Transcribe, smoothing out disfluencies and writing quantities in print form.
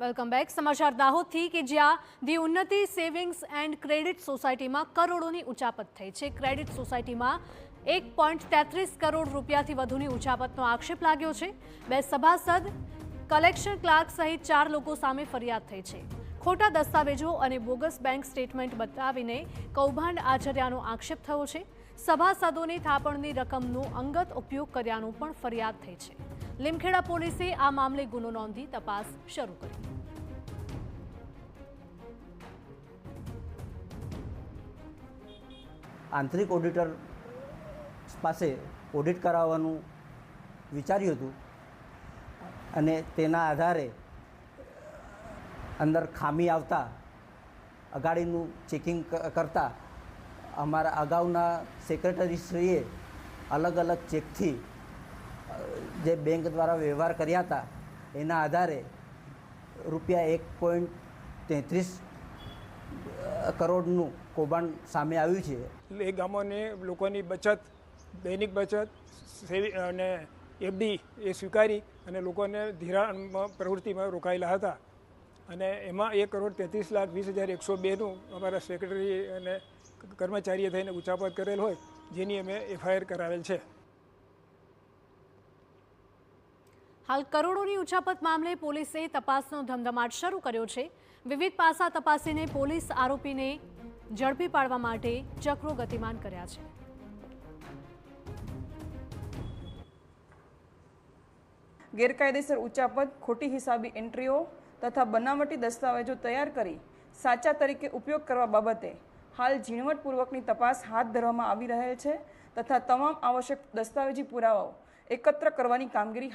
Welcome back. સમાચાર દાહોદથી કે જ્યાં ધી ઉન્નતિ સેવિંગ્સ એન્ડ ક્રેડિટ સોસાયટીમાં કરોડોની ઉચાપત થઈ છે. ક્રેડિટ સોસાયટીમાં 1.33 કરોડ રૂપિયાથી વધુની ઉચાપતનો આક્ષેપ લાગ્યો છે. બે સભાસદ, કલેક્શન ક્લાર્ક સહિત 4 લોકો સામે ફરિયાદ થઈ છે. ખોટા દસ્તાવેજો અને બોગસ બેંક સ્ટેટમેન્ટ બતાવીને કૌભાંડ આચર્યાનો આક્ષેપ થયો છે. સભાસદોની થાપણની રકમનો અંગત ઉપયોગ કર્યાનો પણ ફરિયાદ થઈ છે. લીમખેડા પોલીસે આ મામલે ગુનો નોંધી તપાસ શરૂ કરી. આંતરિક ઓડિટર પાસે ઓડિટ કરાવવાનું વિચાર્યું હતું અને તેના આધારે અંદર ખામી આવતા અગાડીનું ચેકિંગ કરતા અમારા અગાઉના સેક્રેટરીશ્રીએ અલગ અલગ ચેકથી જે બેંક દ્વારા વ્યવહાર કર્યા હતા એના આધારે રૂપિયા 1.33 કરોડનું કૌભાંડ સામે આવ્યું છે. એ ગામોને લોકોની બચત, દૈનિક બચત અને એફડી એ સ્વીકારી અને લોકોને ધિરાણ પ્રવૃત્તિમાં રોકાયેલા હતા અને એમાં 1,33,20,102નું અમારા સેક્રેટરી અને કર્મચારીએ થઈને ઉચાપત કરેલ હોય જેની અમે એફઆઈઆર કરાવેલ છે. હાલ કરોડોની ઉચાપત મામલે પોલીસે તપાસનો ધમધમાટ શરૂ કર્યો છે. વિવિધ પાસા તપાસીને પોલીસ આરોપીને ઝડપી પાડવા માટે ચક્રો ગતિમાન કર્યા છે. ગેરકાયદેસર ઉચાપત, ખોટી હિસાબી એન્ટ્રીઓ તથા બનાવટી દસ્તાવેજો તૈયાર કરી સાચા તરીકે ઉપયોગ કરવા બાબતે હાલ ઝીણવટપૂર્વકની તપાસ હાથ ધરવામાં આવી રહેલ છે તથા તમામ આવશ્યક દસ્તાવેજી પુરાવાઓ એકત્ર કરવાની કામગીરી